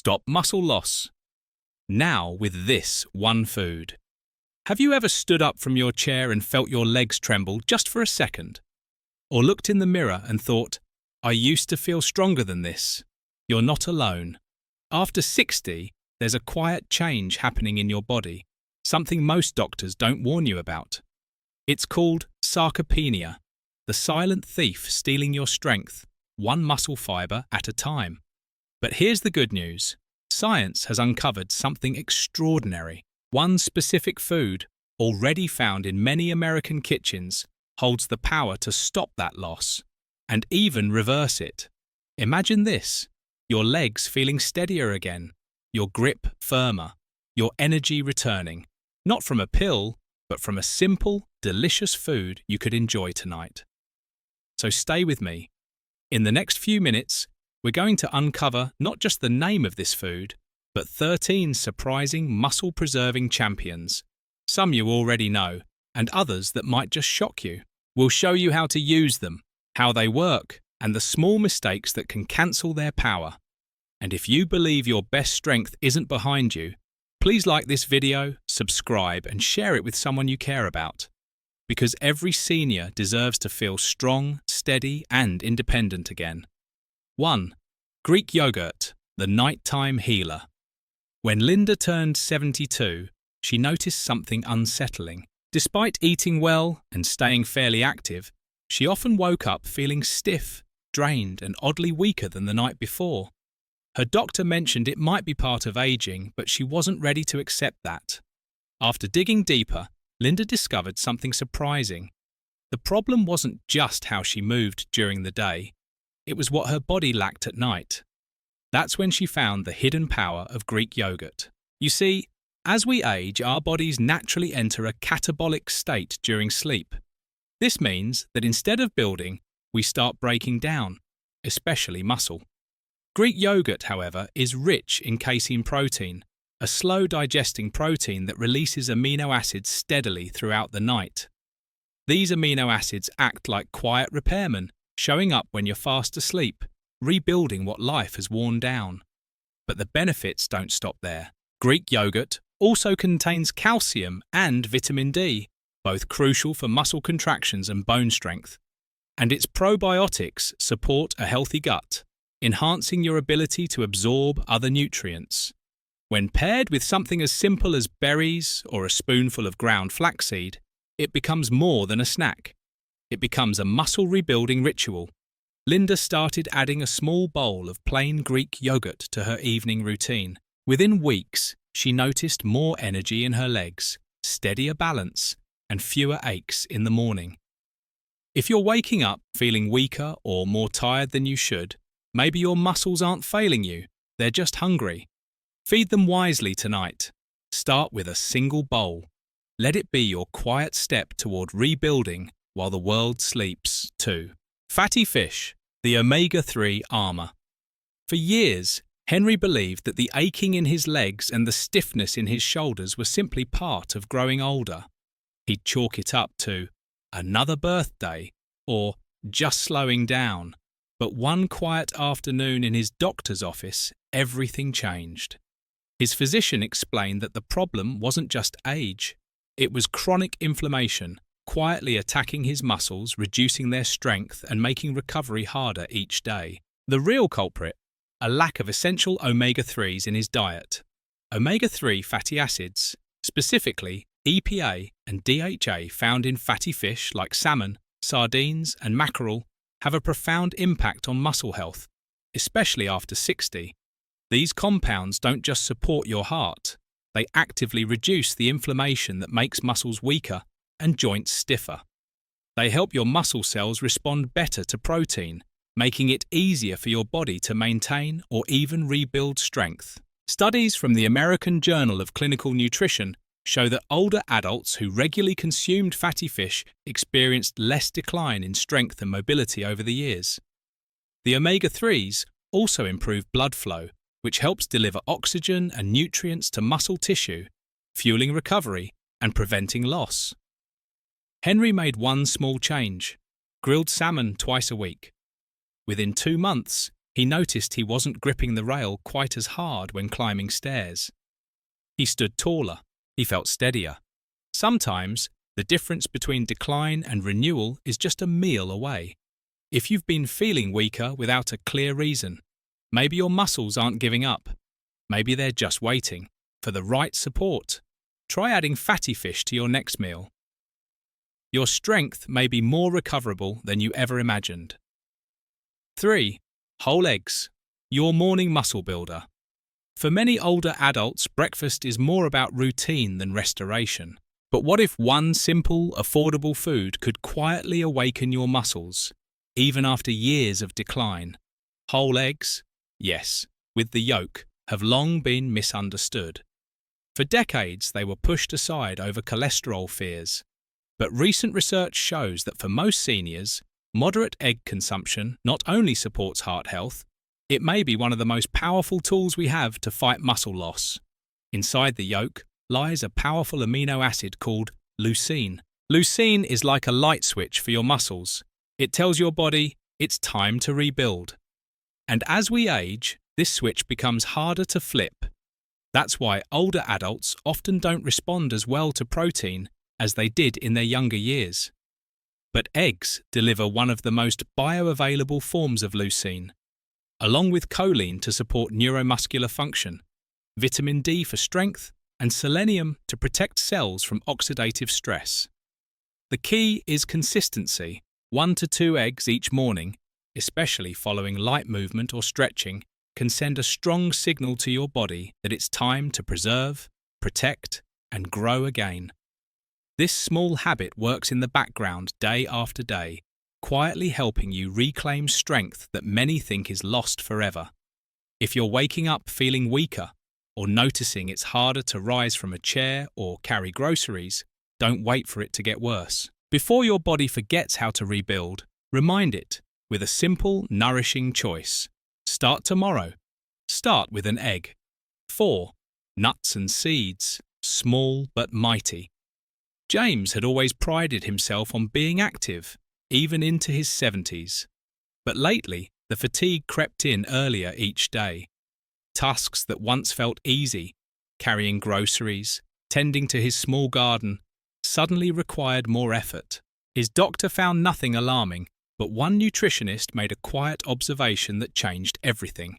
stop muscle loss. Now with this one food. Have you ever stood up from your chair and felt your legs tremble just for a second? Or looked in the mirror and thought, I used to feel stronger than this? You're not alone. After 60, there's a quiet change happening in your body, something most doctors don't warn you about. It's called sarcopenia, the silent thief stealing your strength, one muscle fiber at a time. But here's the good news. Science has uncovered something extraordinary. One specific food, already found in many American kitchens, holds the power to stop that loss, and even reverse it. Imagine this, your legs feeling steadier again, your grip firmer, your energy returning, not from a pill, but from a simple, delicious food you could enjoy tonight. So stay with me. In the next few minutes, we're going to uncover not just the name of this food, but 13 surprising muscle-preserving champions. Some you already know, and others that might just shock you. We'll show you how to use them, how they work, and the small mistakes that can cancel their power. And if you believe your best strength isn't behind you, please like this video, subscribe, and share it with someone you care about. Because every senior deserves to feel strong, steady, and independent again. 1. Greek yogurt, the nighttime healer. When Linda turned 72, she noticed something unsettling. Despite eating well and staying fairly active, she often woke up feeling stiff, drained, and oddly weaker than the night before. Her doctor mentioned it might be part of aging, but she wasn't ready to accept that. After digging deeper, Linda discovered something surprising. The problem wasn't just how she moved during the day, it was what her body lacked at night. That's when she found the hidden power of Greek yogurt. You see, as we age, our bodies naturally enter a catabolic state during sleep. This means that instead of building, we start breaking down, especially muscle. Greek yogurt, however, is rich in casein protein, a slow-digesting protein that releases amino acids steadily throughout the night. These amino acids act like quiet repairmen, showing up when you're fast asleep, rebuilding what life has worn down. But the benefits don't stop there. Greek yogurt also contains calcium and vitamin D, both crucial for muscle contractions and bone strength. And its probiotics support a healthy gut, enhancing your ability to absorb other nutrients. When paired with something as simple as berries or a spoonful of ground flaxseed, it becomes more than a snack. It becomes a muscle-rebuilding ritual. Linda started adding a small bowl of plain Greek yogurt to her evening routine. Within weeks, she noticed more energy in her legs, steadier balance, and fewer aches in the morning. If you're waking up feeling weaker or more tired than you should, maybe your muscles aren't failing you, they're just hungry. Feed them wisely tonight. Start with a single bowl. Let it be your quiet step toward rebuilding while the world sleeps, too. Fatty fish, the omega-3 armor. For years, Henry believed that the aching in his legs and the stiffness in his shoulders were simply part of growing older. He'd chalk it up to another birthday or just slowing down. But one quiet afternoon in his doctor's office, everything changed. His physician explained that the problem wasn't just age. It was chronic inflammation, quietly attacking his muscles, reducing their strength and making recovery harder each day. The real culprit? A lack of essential omega-3s in his diet. Omega-3 fatty acids, specifically EPA and DHA found in fatty fish like salmon, sardines and mackerel, have a profound impact on muscle health, especially after 60. These compounds don't just support your heart, they actively reduce the inflammation that makes muscles weaker and joints stiffer. They help your muscle cells respond better to protein, making it easier for your body to maintain or even rebuild strength. Studies from the American Journal of Clinical Nutrition show that older adults who regularly consumed fatty fish experienced less decline in strength and mobility over the years. The omega-3s also improve blood flow, which helps deliver oxygen and nutrients to muscle tissue, fueling recovery and preventing loss. Henry made one small change: grilled salmon twice a week. Within 2 months, He noticed he wasn't gripping the rail quite as hard when climbing stairs. He stood taller. He felt steadier. Sometimes, the difference between decline and renewal is just a meal away. If you've been feeling weaker without a clear reason, maybe your muscles aren't giving up. Maybe they're just waiting for the right support. Try adding fatty fish to your next meal. Your strength may be more recoverable than you ever imagined. 3. Whole eggs, your morning muscle builder. For many older adults, breakfast is more about routine than restoration. But what if one simple, affordable food could quietly awaken your muscles, even after years of decline? Whole eggs, yes, with the yolk, have long been misunderstood. For decades, they were pushed aside over cholesterol fears. But recent research shows that for most seniors, moderate egg consumption not only supports heart health, it may be one of the most powerful tools we have to fight muscle loss. Inside the yolk lies a powerful amino acid called leucine. Leucine is like a light switch for your muscles. It tells your body it's time to rebuild. And as we age, this switch becomes harder to flip. That's why older adults often don't respond as well to protein as they did in their younger years. But eggs deliver one of the most bioavailable forms of leucine, along with choline to support neuromuscular function, vitamin D for strength, and selenium to protect cells from oxidative stress. The key is consistency. 1 to 2 eggs each morning, especially following light movement or stretching, can send a strong signal to your body that it's time to preserve, protect, and grow again. This small habit works in the background day after day, quietly helping you reclaim strength that many think is lost forever. If you're waking up feeling weaker or noticing it's harder to rise from a chair or carry groceries, don't wait for it to get worse. Before your body forgets how to rebuild, remind it with a simple, nourishing choice. Start tomorrow. Start with an egg. 4. Nuts and seeds, small but mighty. James had always prided himself on being active, even into his 70s. But lately, the fatigue crept in earlier each day. Tasks that once felt easy, carrying groceries, tending to his small garden, suddenly required more effort. His doctor found nothing alarming, but one nutritionist made a quiet observation that changed everything.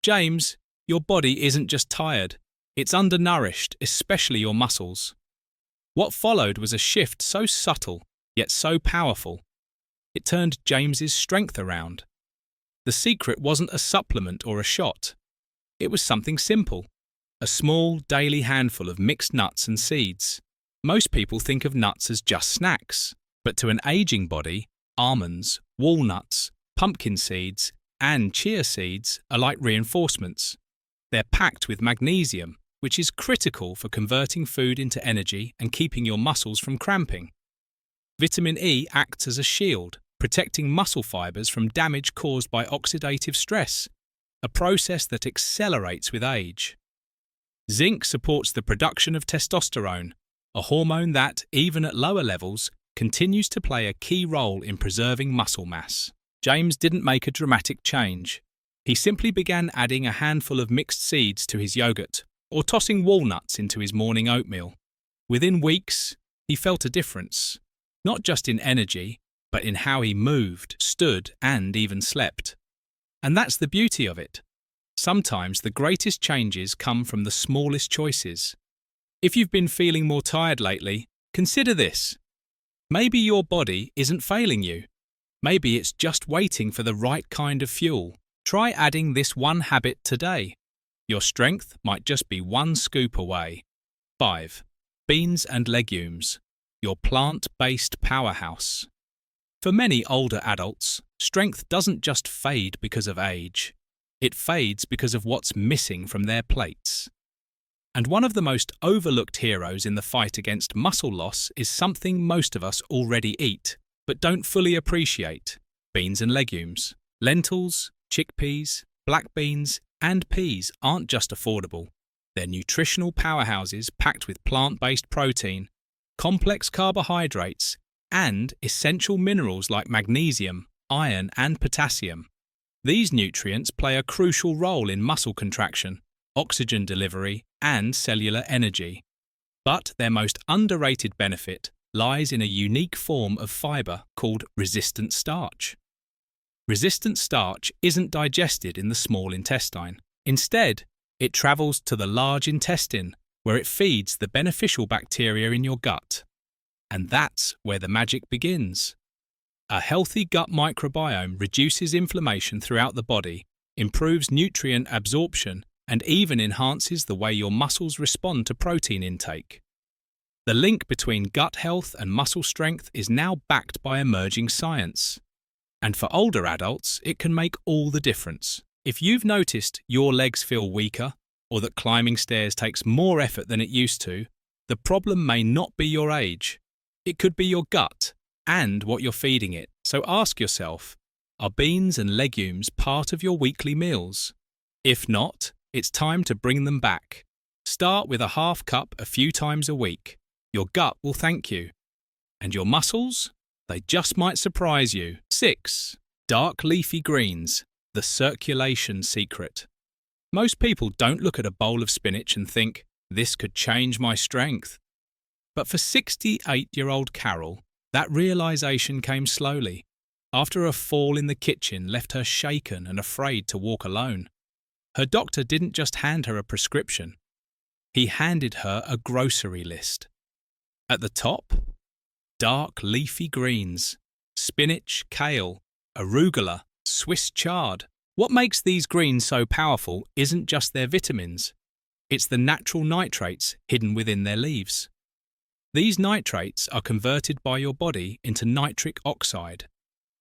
James, your body isn't just tired, it's undernourished, especially your muscles. What followed was a shift so subtle, yet so powerful. It turned James's strength around. The secret wasn't a supplement or a shot. It was something simple, a small daily handful of mixed nuts and seeds. Most people think of nuts as just snacks, but to an aging body, almonds, walnuts, pumpkin seeds, and chia seeds are like reinforcements. They're packed with magnesium, which is critical for converting food into energy and keeping your muscles from cramping. Vitamin E acts as a shield, protecting muscle fibers from damage caused by oxidative stress, a process that accelerates with age. Zinc supports the production of testosterone, a hormone that, even at lower levels, continues to play a key role in preserving muscle mass. James didn't make a dramatic change. He simply began adding a handful of mixed seeds to his yogurt, or tossing walnuts into his morning oatmeal. Within weeks, he felt a difference, not just in energy, but in how he moved, stood, and even slept. And that's the beauty of it. Sometimes the greatest changes come from the smallest choices. If you've been feeling more tired lately, consider this. Maybe your body isn't failing you. Maybe it's just waiting for the right kind of fuel. Try adding this one habit today. Your strength might just be one scoop away. 5. Beans and legumes, your plant-based powerhouse. For many older adults, strength doesn't just fade because of age. It fades because of what's missing from their plates. And one of the most overlooked heroes in the fight against muscle loss is something most of us already eat, but don't fully appreciate: beans and legumes. Lentils, chickpeas, black beans, and peas aren't just affordable. They're nutritional powerhouses packed with plant-based protein, complex carbohydrates, and essential minerals like magnesium, iron, and potassium. These nutrients play a crucial role in muscle contraction, oxygen delivery, and cellular energy. But their most underrated benefit lies in a unique form of fiber called resistant starch. Resistant starch isn't digested in the small intestine. Instead, it travels to the large intestine, where it feeds the beneficial bacteria in your gut. And that's where the magic begins. A healthy gut microbiome reduces inflammation throughout the body, improves nutrient absorption, and even enhances the way your muscles respond to protein intake. The link between gut health and muscle strength is now backed by emerging science. And for older adults, it can make all the difference. If you've noticed your legs feel weaker, or that climbing stairs takes more effort than it used to, the problem may not be your age. It could be your gut and what you're feeding it. So ask yourself, are beans and legumes part of your weekly meals? If not, it's time to bring them back. Start with a half cup a few times a week. Your gut will thank you. And your muscles? They just might surprise you. 6. Dark leafy greens, the circulation secret. Most people don't look at a bowl of spinach and think, this could change my strength. But for 68-year-old Carol, that realization came slowly, after a fall in the kitchen left her shaken and afraid to walk alone. Her doctor didn't just hand her a prescription. He handed her a grocery list. At the top, dark leafy greens, spinach, kale, arugula, Swiss chard. What makes these greens so powerful isn't just their vitamins, it's the natural nitrates hidden within their leaves. These nitrates are converted by your body into nitric oxide,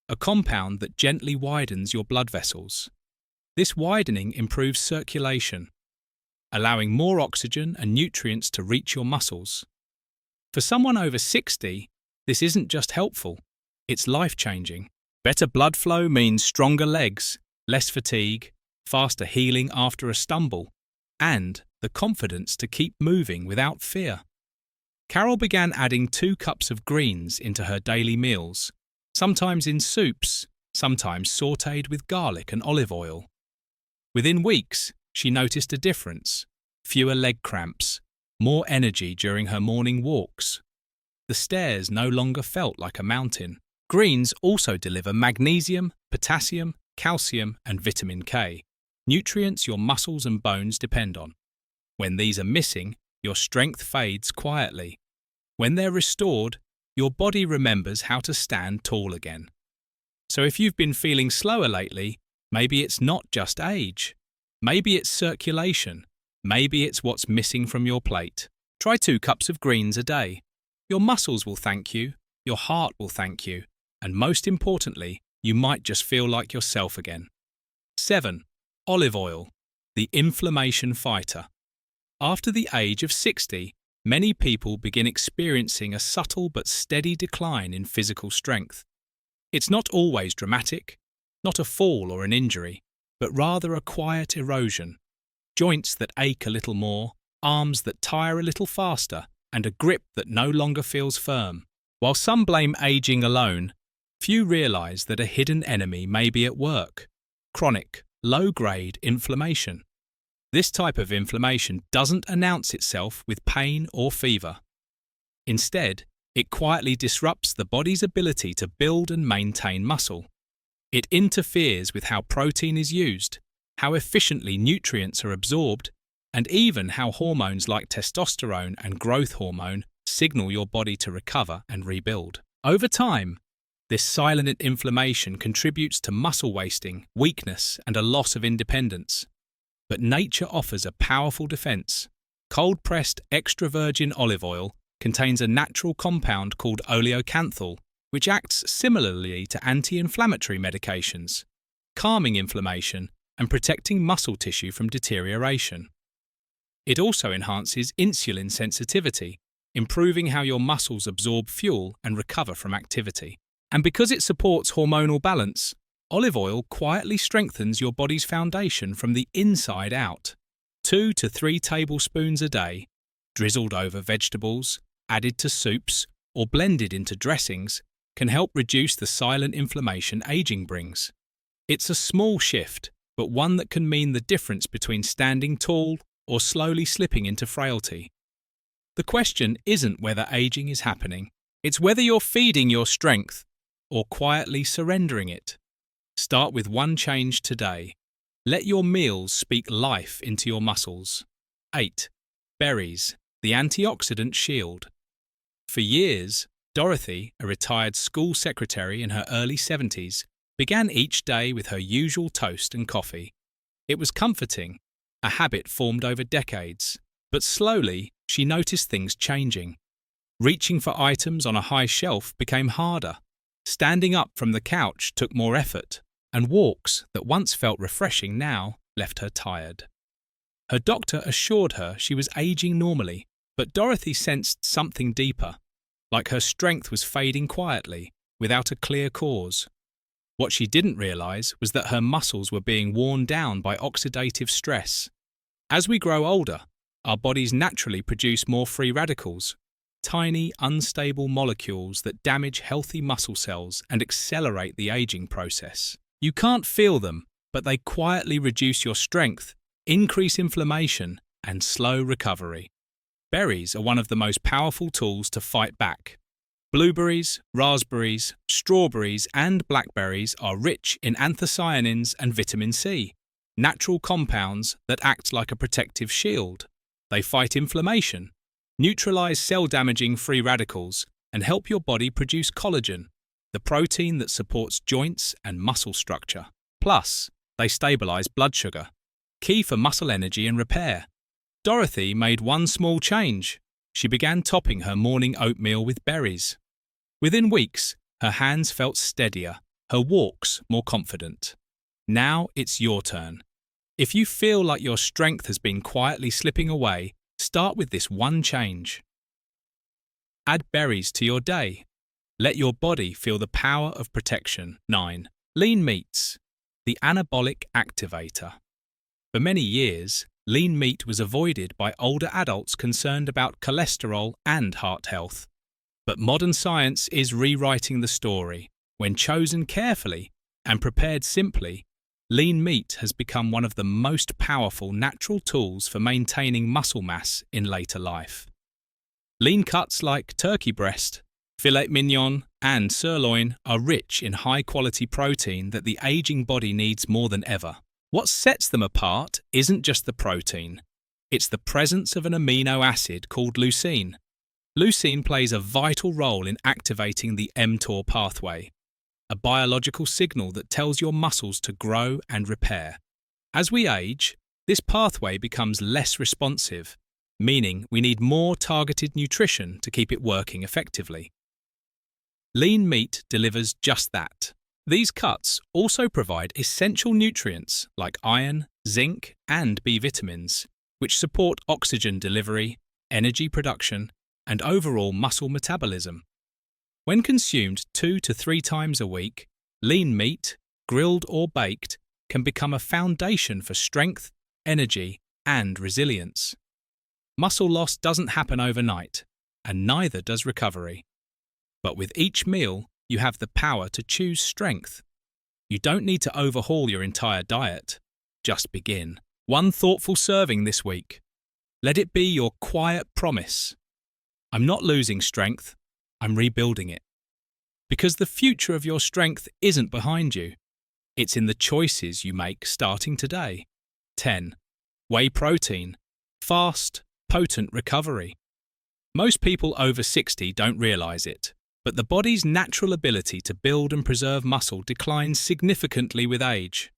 a compound that gently widens your blood vessels. This widening improves circulation, allowing more oxygen and nutrients to reach your muscles. For someone over 60, this isn't just helpful, it's life-changing. Better blood flow means stronger legs, less fatigue, faster healing after a stumble, and the confidence to keep moving without fear. Carol began adding 2 cups of greens into her daily meals, sometimes in soups, sometimes sautéed with garlic and olive oil. Within weeks, she noticed a difference: fewer leg cramps, more energy during her morning walks. The stairs no longer felt like a mountain. Greens also deliver magnesium, potassium, calcium, and vitamin K, nutrients your muscles and bones depend on. When these are missing, your strength fades quietly. When they're restored, your body remembers how to stand tall again. So if you've been feeling slower lately, maybe it's not just age. Maybe it's circulation. Maybe it's what's missing from your plate. Try 2 cups of greens a day. Your muscles will thank you, your heart will thank you, and most importantly, you might just feel like yourself again. 7. Olive oil, the inflammation fighter. After the age of 60, many people begin experiencing a subtle but steady decline in physical strength. It's not always dramatic, not a fall or an injury, but rather a quiet erosion. Joints that ache a little more, arms that tire a little faster, and a grip that no longer feels firm. While some blame aging alone, few realize that a hidden enemy may be at work: chronic, low-grade inflammation. This type of inflammation doesn't announce itself with pain or fever. Instead, it quietly disrupts the body's ability to build and maintain muscle. It interferes with how protein is used, how efficiently nutrients are absorbed, and even how hormones like testosterone and growth hormone signal your body to recover and rebuild. Over time, this silent inflammation contributes to muscle wasting, weakness, and a loss of independence. But nature offers a powerful defense. Cold-pressed extra virgin olive oil contains a natural compound called oleocanthal, which acts similarly to anti-inflammatory medications, calming inflammation and protecting muscle tissue from deterioration. It also enhances insulin sensitivity, improving how your muscles absorb fuel and recover from activity. And because it supports hormonal balance, olive oil quietly strengthens your body's foundation from the inside out. 2 to 3 tablespoons a day, drizzled over vegetables, added to soups, or blended into dressings, can help reduce the silent inflammation aging brings. It's a small shift, but one that can mean the difference between standing tall or slowly slipping into frailty. The question isn't whether aging is happening, it's whether you're feeding your strength or quietly surrendering it. Start with one change today. Let your meals speak life into your muscles. 8. Berries, the antioxidant shield. For years, Dorothy, a retired school secretary in her early 70s, began each day with her usual toast and coffee. It was comforting, a habit formed over decades, but slowly she noticed things changing. Reaching for items on a high shelf became harder. Standing up from the couch took more effort, and walks that once felt refreshing now left her tired. Her doctor assured her she was aging normally, but Dorothy sensed something deeper, like her strength was fading quietly, without a clear cause. What she didn't realize was that her muscles were being worn down by oxidative stress. As we grow older, our bodies naturally produce more free radicals, tiny, unstable molecules that damage healthy muscle cells and accelerate the aging process. You can't feel them, but they quietly reduce your strength, increase inflammation, and slow recovery. Berries are one of the most powerful tools to fight back. Blueberries, raspberries, strawberries, and blackberries are rich in anthocyanins and vitamin C, natural compounds that act like a protective shield. They fight inflammation, neutralize cell-damaging free radicals, and help your body produce collagen, the protein that supports joints and muscle structure. Plus, they stabilize blood sugar, key for muscle energy and repair. Dorothy made one small change. She began topping her morning oatmeal with berries. Within weeks, her hands felt steadier, her walks more confident. Now it's your turn. If you feel like your strength has been quietly slipping away, start with this one change. Add berries to your day. Let your body feel the power of protection. 9. Lean meats, the anabolic activator. For many years, lean meat was avoided by older adults concerned about cholesterol and heart health. But modern science is rewriting the story. When chosen carefully and prepared simply, lean meat has become one of the most powerful natural tools for maintaining muscle mass in later life. Lean cuts like turkey breast, filet mignon, and sirloin are rich in high-quality protein that the aging body needs more than ever. What sets them apart isn't just the protein. It's the presence of an amino acid called leucine. Leucine plays a vital role in activating the mTOR pathway, a biological signal that tells your muscles to grow and repair. As we age, this pathway becomes less responsive, meaning we need more targeted nutrition to keep it working effectively. Lean meat delivers just that. These cuts also provide essential nutrients like iron, zinc, and B vitamins, which support oxygen delivery, energy production, and overall muscle metabolism. When consumed 2 to 3 times a week, lean meat, grilled or baked, can become a foundation for strength, energy, and resilience. Muscle loss doesn't happen overnight, and neither does recovery. But with each meal, you have the power to choose strength. You don't need to overhaul your entire diet. Just begin. One thoughtful serving this week. Let it be your quiet promise. I'm not losing strength, I'm rebuilding it. Because the future of your strength isn't behind you. It's in the choices you make starting today. 10. Whey protein. Fast, potent recovery. Most people over 60 don't realize it, but the body's natural ability to build and preserve muscle declines significantly with age.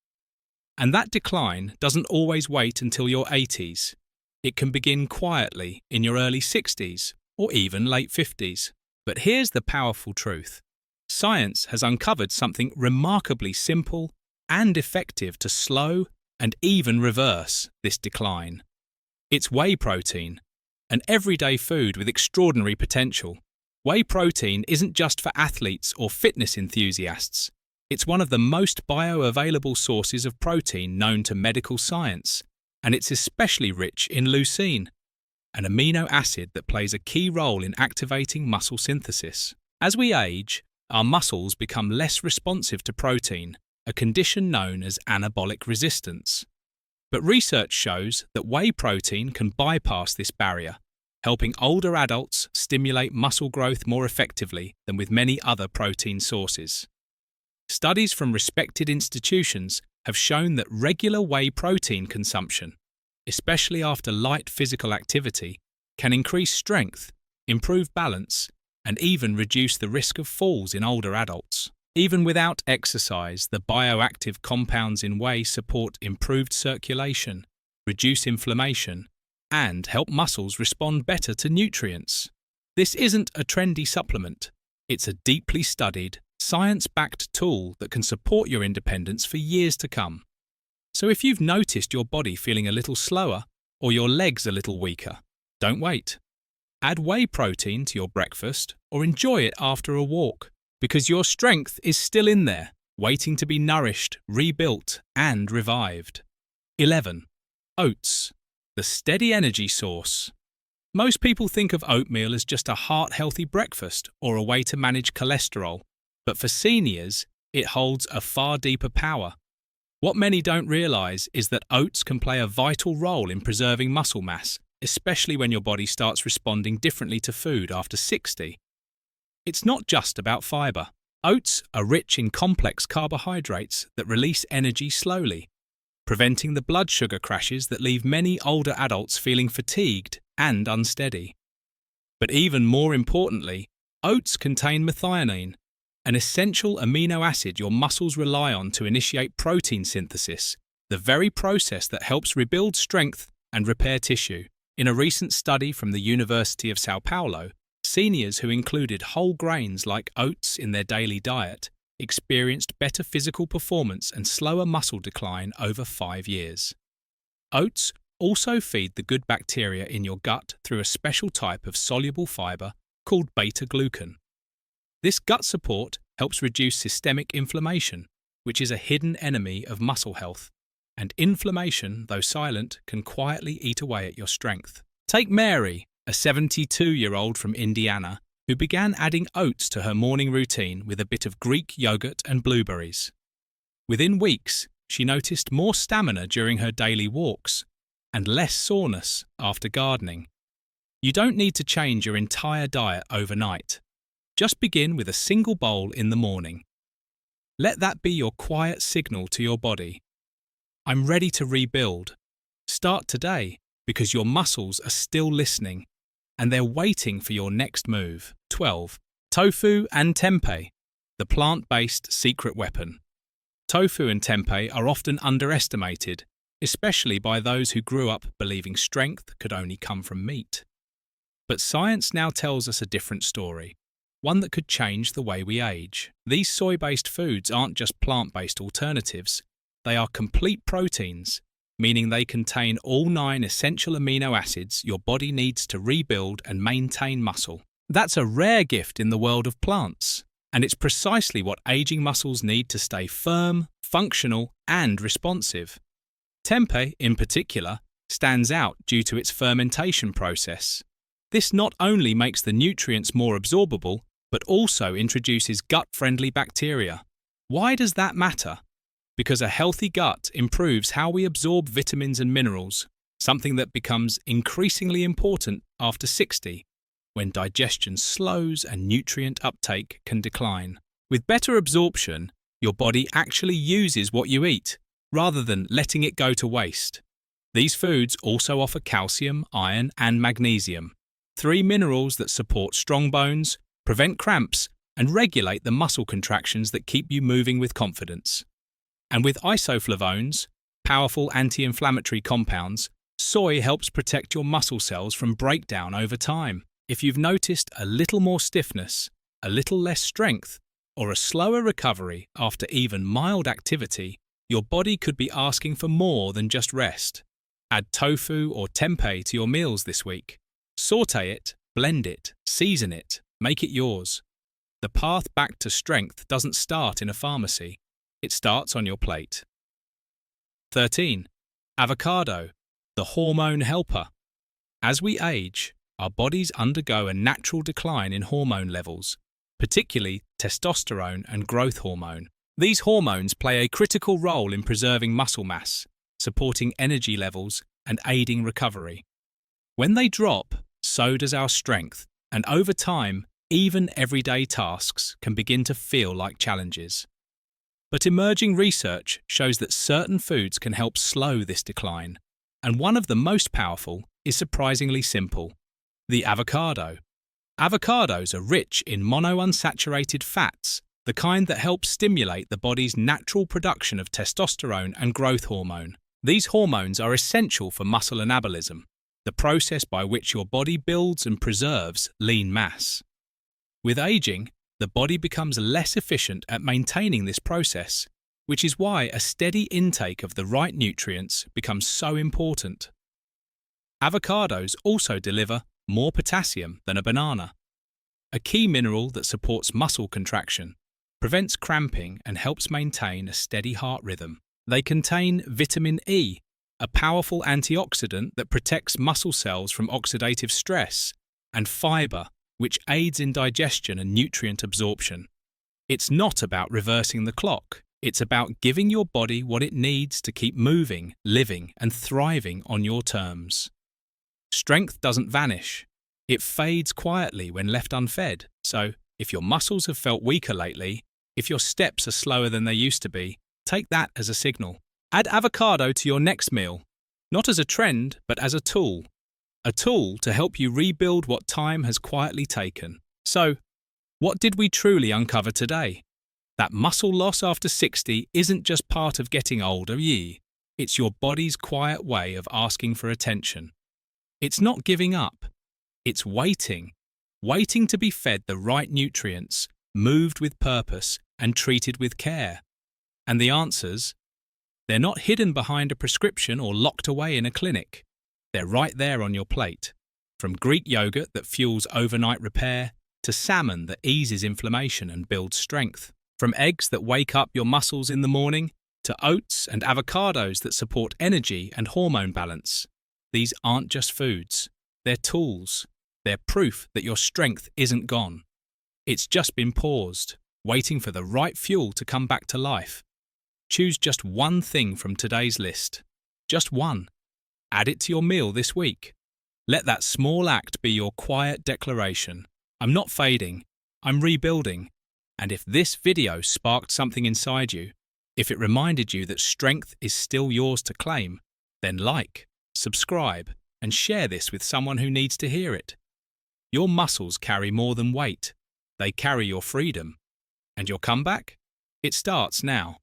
And that decline doesn't always wait until your 80s. It can begin quietly in your early 60s or even late 50s. But here's the powerful truth. Science has uncovered something remarkably simple and effective to slow and even reverse this decline. It's whey protein, an everyday food with extraordinary potential. Whey protein isn't just for athletes or fitness enthusiasts. It's one of the most bioavailable sources of protein known to medical science, and it's especially rich in leucine, an amino acid that plays a key role in activating muscle synthesis. As we age, our muscles become less responsive to protein, a condition known as anabolic resistance. But research shows that whey protein can bypass this barrier, helping older adults stimulate muscle growth more effectively than with many other protein sources. Studies from respected institutions have shown that regular whey protein consumption, especially after light physical activity, can increase strength, improve balance, and even reduce the risk of falls in older adults. Even without exercise, the bioactive compounds in whey support improved circulation, reduce inflammation, and help muscles respond better to nutrients. This isn't a trendy supplement. It's a deeply studied, science-backed tool that can support your independence for years to come. So if you've noticed your body feeling a little slower or your legs a little weaker, don't wait. Add whey protein to your breakfast or enjoy it after a walk, because your strength is still in there, waiting to be nourished, rebuilt, and revived. 11. Oats, the steady energy source. Most people think of oatmeal as just a heart-healthy breakfast or a way to manage cholesterol, but for seniors, it holds a far deeper power. What many don't realise is that oats can play a vital role in preserving muscle mass, especially when your body starts responding differently to food after 60. It's not just about fibre. Oats are rich in complex carbohydrates that release energy slowly, preventing the blood sugar crashes that leave many older adults feeling fatigued and unsteady. But even more importantly, oats contain methionine, an essential amino acid your muscles rely on to initiate protein synthesis, the very process that helps rebuild strength and repair tissue. In a recent study from the University of São Paulo, seniors who included whole grains like oats in their daily diet experienced better physical performance and slower muscle decline over 5 years. Oats also feed the good bacteria in your gut through a special type of soluble fibre called beta-glucan. This gut support helps reduce systemic inflammation, which is a hidden enemy of muscle health, and inflammation, though silent, can quietly eat away at your strength. Take Mary, a 72-year-old from Indiana, who began adding oats to her morning routine with a bit of Greek yogurt and blueberries. Within weeks, she noticed more stamina during her daily walks and less soreness after gardening. You don't need to change your entire diet overnight. Just begin with a single bowl in the morning. Let that be your quiet signal to your body. I'm ready to rebuild. Start today, because your muscles are still listening, and they're waiting for your next move. 12. Tofu and tempeh, the plant-based secret weapon. Tofu and tempeh are often underestimated, especially by those who grew up believing strength could only come from meat. But science now tells us a different story, one that could change the way we age. These soy-based foods aren't just plant-based alternatives, they are complete proteins, meaning they contain all 9 essential amino acids your body needs to rebuild and maintain muscle. That's a rare gift in the world of plants, and it's precisely what aging muscles need to stay firm, functional, and responsive. Tempeh, in particular, stands out due to its fermentation process. This not only makes the nutrients more absorbable, but also introduces gut-friendly bacteria. Why does that matter? Because a healthy gut improves how we absorb vitamins and minerals, something that becomes increasingly important after 60, when digestion slows and nutrient uptake can decline. With better absorption, your body actually uses what you eat, rather than letting it go to waste. These foods also offer calcium, iron, and magnesium, 3 minerals that support strong bones, prevent cramps, and regulate the muscle contractions that keep you moving with confidence. And with isoflavones, powerful anti-inflammatory compounds, soy helps protect your muscle cells from breakdown over time. If you've noticed a little more stiffness, a little less strength, or a slower recovery after even mild activity, your body could be asking for more than just rest. Add tofu or tempeh to your meals this week. Sauté it, blend it, season it, make it yours. The path back to strength doesn't start in a pharmacy. It starts on your plate. 13. Avocado, the hormone helper. As we age, our bodies undergo a natural decline in hormone levels, particularly testosterone and growth hormone. These hormones play a critical role in preserving muscle mass, supporting energy levels, and aiding recovery. When they drop, so does our strength, and over time, even everyday tasks can begin to feel like challenges. But emerging research shows that certain foods can help slow this decline, and one of the most powerful is surprisingly simple: the avocado. Avocados are rich in monounsaturated fats, the kind that help stimulate the body's natural production of testosterone and growth hormone. These hormones are essential for muscle anabolism, the process by which your body builds and preserves lean mass. With aging, the body becomes less efficient at maintaining this process, which is why a steady intake of the right nutrients becomes so important. Avocados also deliver more potassium than a banana, a key mineral that supports muscle contraction, prevents cramping, and helps maintain a steady heart rhythm. They contain vitamin E, a powerful antioxidant that protects muscle cells from oxidative stress, and fiber, which aids in digestion and nutrient absorption. It's not about reversing the clock. It's about giving your body what it needs to keep moving, living, and thriving on your terms. Strength doesn't vanish. It fades quietly when left unfed. So, if your muscles have felt weaker lately, if your steps are slower than they used to be, take that as a signal. Add avocado to your next meal, not as a trend, but as a tool. A tool to help you rebuild what time has quietly taken. So, what did we truly uncover today? That muscle loss after 60 isn't just part of getting older, it's your body's quiet way of asking for attention. It's not giving up. It's waiting to be fed the right nutrients, moved with purpose, and treated with care. And the answers? They're not hidden behind a prescription or locked away in a clinic. They're right there on your plate. From Greek yogurt that fuels overnight repair, to salmon that eases inflammation and builds strength. From eggs that wake up your muscles in the morning, to oats and avocados that support energy and hormone balance. These aren't just foods. They're tools. They're proof that your strength isn't gone. It's just been paused, waiting for the right fuel to come back to life. Choose just one thing from today's list. Just one. Add it to your meal this week. Let that small act be your quiet declaration. I'm not fading. I'm rebuilding. And if this video sparked something inside you, if it reminded you that strength is still yours to claim, then like, subscribe, and share this with someone who needs to hear it. Your muscles carry more than weight. They carry your freedom. And your comeback? It starts now.